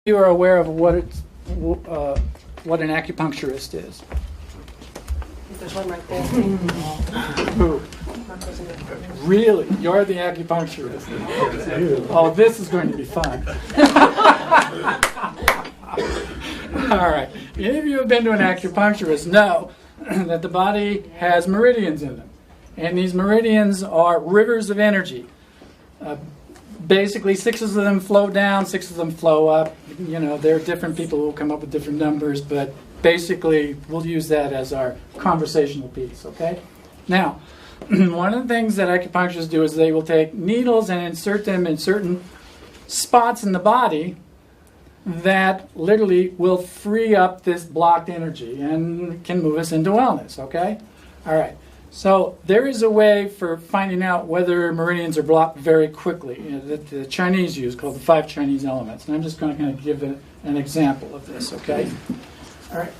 You are aware of what an acupuncturist is. There's one right there. Who? Really? You're the acupuncturist. Oh, this is going to be fun. All right. Any of you have been to an acupuncturist know that the body has meridians in them. And these meridians are rivers of energy. Basically, 6 of them flow down, 6 of them flow up. You know, there are different people who will come up with different numbers, but basically, we'll use that as our conversational piece, okay? Now, one of the things that acupuncturists do is they will take needles and insert them in certain spots in the body that literally will free up this blocked energy and can move us into wellness, okay? All right. So there is a way for finding out whether meridians are blocked very quickly that the Chinese use called the 5 Chinese elements. And I'm just going to kind of give an example of this, okay? All right.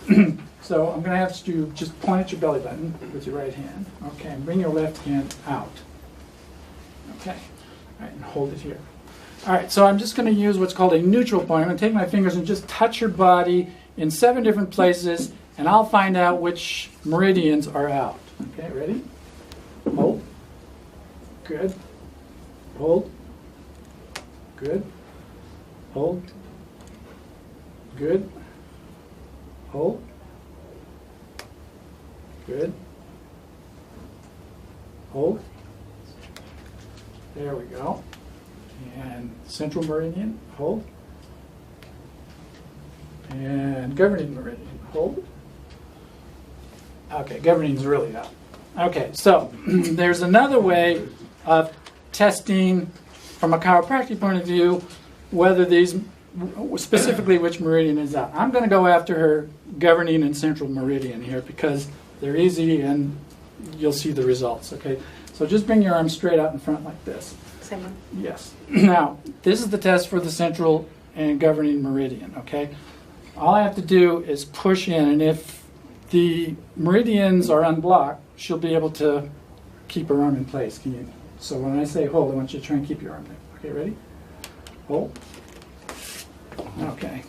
So I'm going to have you just point at your belly button with your right hand. Okay, and bring your left hand out. Okay. All right, and hold it here. All right, so I'm just going to use what's called a neutral point. I'm going to take my fingers and just touch your body in 7 different places, and I'll find out which meridians are out. Okay, ready? Hold. Good. Hold. Good. Hold. Good. Hold. Good. Hold. There we go. And central meridian, hold. And governing meridian, hold. Okay, governing's really up. Okay, so there's another way of testing from a chiropractic point of view whether these, specifically which meridian is out. I'm going to go after her governing and central meridian here because they're easy and you'll see the results, okay? So just bring your arm straight out in front like this. Same one. Yes. Now, this is the test for the central and governing meridian, okay? All I have to do is push in, and if the meridians are unblocked, she'll be able to keep her arm in place. Can you? So when I say hold, I want you to try and keep your arm there. Okay, ready? Hold. Okay.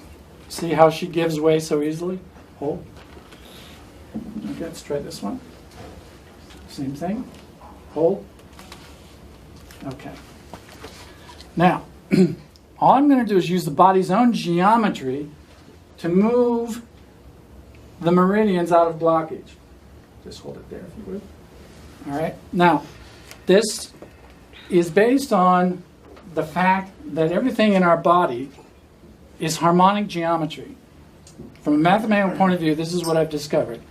See how she gives way so easily? Hold. Okay, let's try this one. Same thing. Hold. Okay. Now, all I'm going to do is use the body's own geometry to move the meridians out of blockage. Just hold it there if you would. All right. Now, this is based on the fact that everything in our body is harmonic geometry. From a mathematical point of view, this is what I've discovered.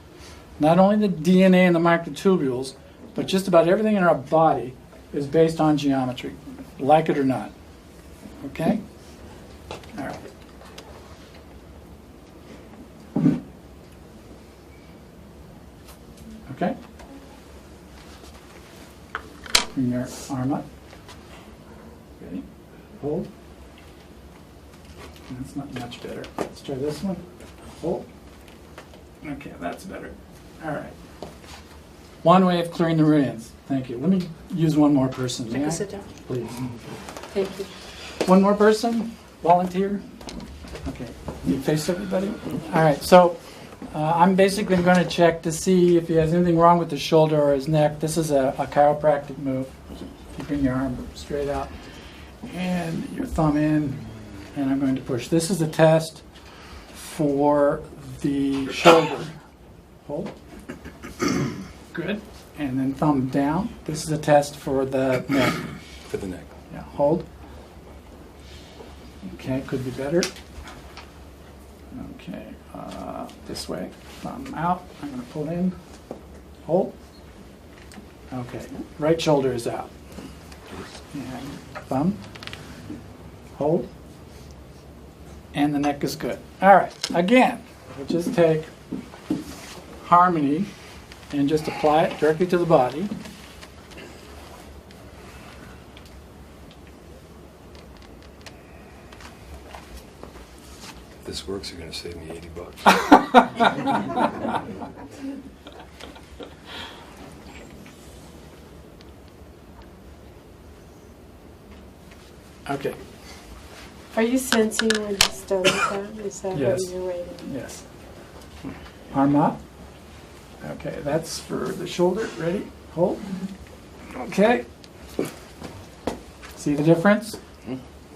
Not only the DNA and the microtubules, but just about everything in our body is based on geometry, like it or not. Okay? All right. Okay? Bring your arm up. Ready? Hold. That's not much better. Let's try this one. Hold. Okay, that's better. All right. One way of clearing the meridians. Thank you. Let me use one more person. I can sit down. Please. Thank you. One more person? Volunteer? Okay. You face everybody? All right. So I'm basically going to check to see if he has anything wrong with his shoulder or his neck. This is a chiropractic move. You bring your arm straight out and your thumb in, and I'm going to push. This is a test for the shoulder. Hold. Good. And then thumb down. This is a test for the neck. For the neck. Yeah, hold. Okay, could be better. Okay, this way. Thumb out. I'm going to pull in. Hold. Okay, right shoulder is out. And thumb. Hold. And the neck is good. All right, again, we'll just take harmony and just apply it directly to the body. If this works, you're going to save me $80. Okay. Are you sensing when he's done with that? Is that Yes. what you're waiting? Yes. Arm up. Okay, that's for the shoulder. Ready? Hold. Okay. See the difference?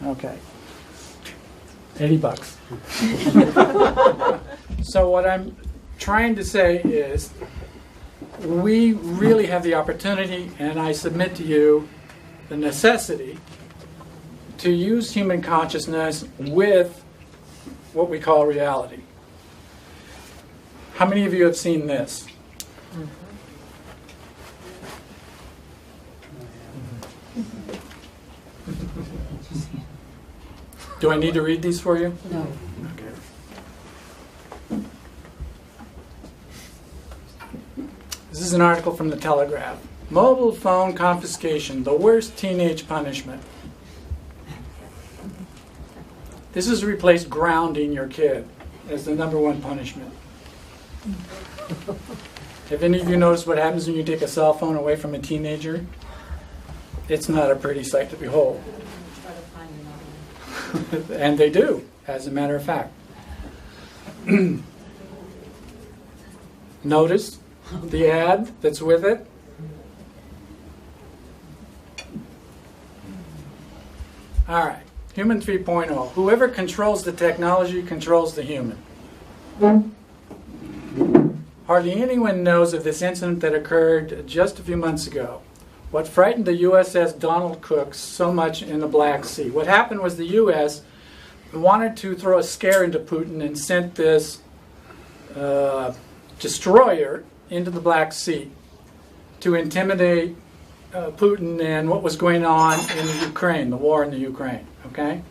Okay. $80. So what I'm trying to say is we really have the opportunity, and I submit to you the necessity, to use human consciousness with what we call reality. How many of you have seen this? Do I need to read these for you? No. Okay. This is an article from the Telegraph. Mobile phone confiscation, the worst teenage punishment. This has replaced grounding your kid as the #1 punishment. Have any of you noticed what happens when you take a cell phone away from a teenager? It's not a pretty sight to behold. And they do, as a matter of fact. Notice the ad that's with it. All right, Human 3.0. Whoever controls the technology controls the human. Hardly anyone knows of this incident that occurred just a few months ago. What frightened the USS Donald Cook so much in the Black Sea? What happened was the U.S. wanted to throw a scare into Putin and sent this destroyer into the Black Sea to intimidate Putin and what was going on in the Ukraine, the war in the Ukraine. Okay?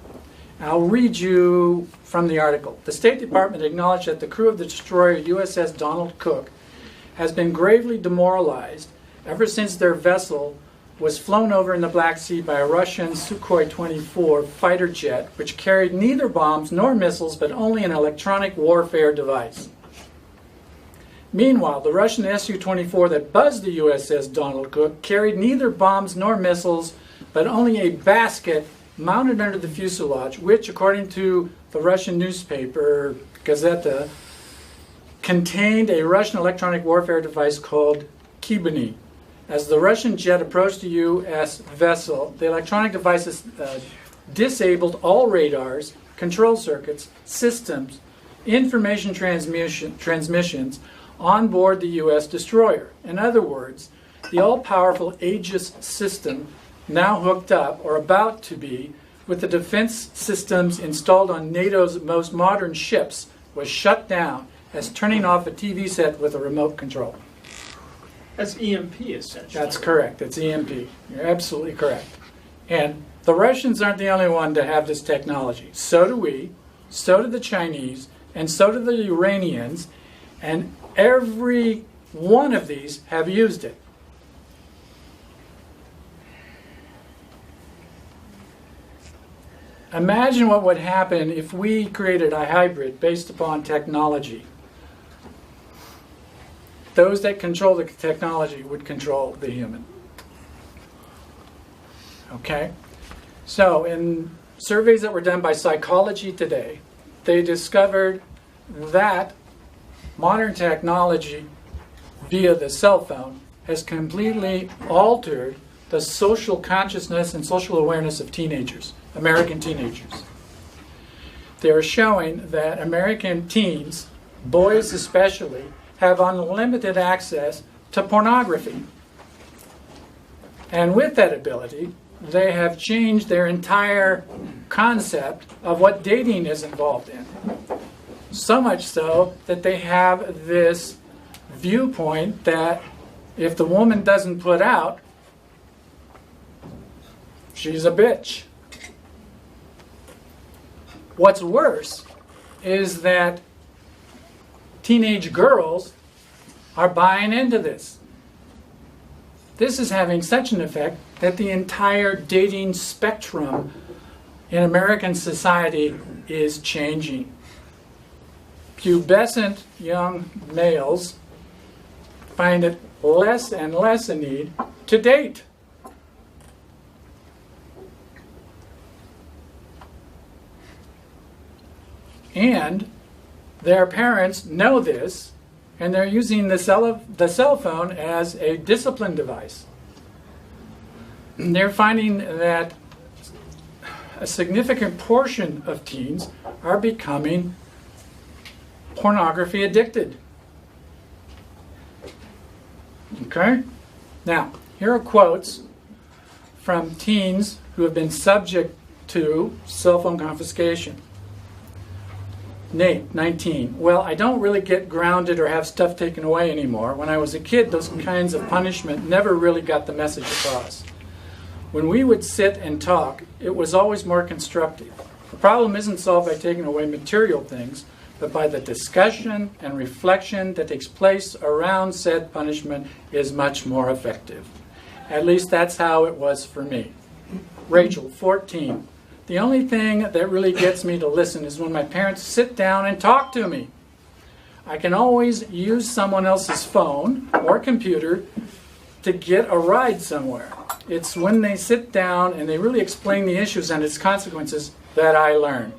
I'll read you from the article. The State Department acknowledged that the crew of the destroyer USS Donald Cook has been gravely demoralized ever since their vessel was flown over in the Black Sea by a Russian Sukhoi 24 fighter jet, which carried neither bombs nor missiles, but only an electronic warfare device. Meanwhile, the Russian Su-24 that buzzed the USS Donald Cook carried neither bombs nor missiles, but only a basket mounted under the fuselage, which, according to the Russian newspaper Gazeta, contained a Russian electronic warfare device called Kibani. As the Russian jet approached the U.S. vessel, the electronic devices disabled all radars, control circuits, systems, information transmissions on board the U.S. destroyer. In other words, the all-powerful Aegis system, now hooked up, or about to be, with the defense systems installed on NATO's most modern ships, was shut down as turning off a TV set with a remote control. That's EMP, essentially. That's correct. It's EMP. You're absolutely correct. And the Russians aren't the only one to have this technology. So do we, so do the Chinese, and so do the Iranians, and every one of these have used it. Imagine what would happen if we created a hybrid based upon technology. Those that control the technology would control the human. Okay? So, in surveys that were done by Psychology Today, they discovered that modern technology via the cell phone has completely altered the social consciousness and social awareness of teenagers, American teenagers. They are showing that American teens, boys especially, have unlimited access to pornography. And with that ability, they have changed their entire concept of what dating is involved in. So much so that they have this viewpoint that if the woman doesn't put out, she's a bitch. What's worse is that teenage girls are buying into this. This is having such an effect that the entire dating spectrum in American society is changing. Pubescent young males find it less and less a need to date. And their parents know this, and they're using the cell phone as a discipline device. And they're finding that a significant portion of teens are becoming pornography addicted. Okay? Now, here are quotes from teens who have been subject to cell phone confiscation. Nate, 19. Well, I don't really get grounded or have stuff taken away anymore. When I was a kid, those kinds of punishment never really got the message across. When we would sit and talk, it was always more constructive. The problem isn't solved by taking away material things, but by the discussion and reflection that takes place around said punishment is much more effective. At least that's how it was for me. Rachel, 14. The only thing that really gets me to listen is when my parents sit down and talk to me. I can always use someone else's phone or computer to get a ride somewhere. It's when they sit down and they really explain the issues and its consequences that I learn.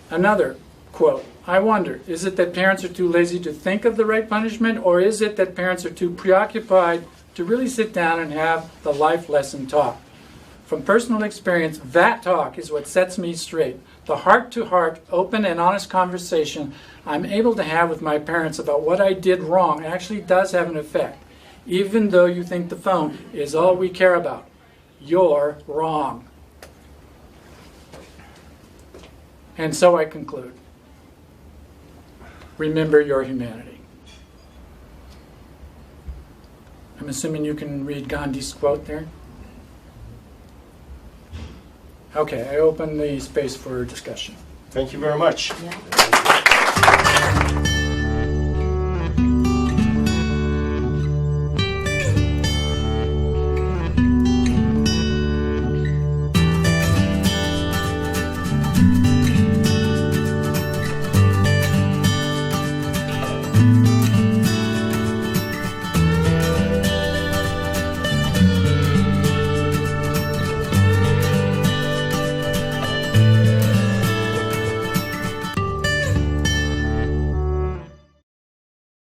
Another quote, I wonder, is it that parents are too lazy to think of the right punishment, or is it that parents are too preoccupied to really sit down and have the life lesson talk? From personal experience, that talk is what sets me straight. The heart-to-heart, open and honest conversation I'm able to have with my parents about what I did wrong actually does have an effect. Even though you think the phone is all we care about, you're wrong. And so I conclude. Remember your humanity. I'm assuming you can read Gandhi's quote there. Okay, I open the space for discussion. Thank you very much. Yeah.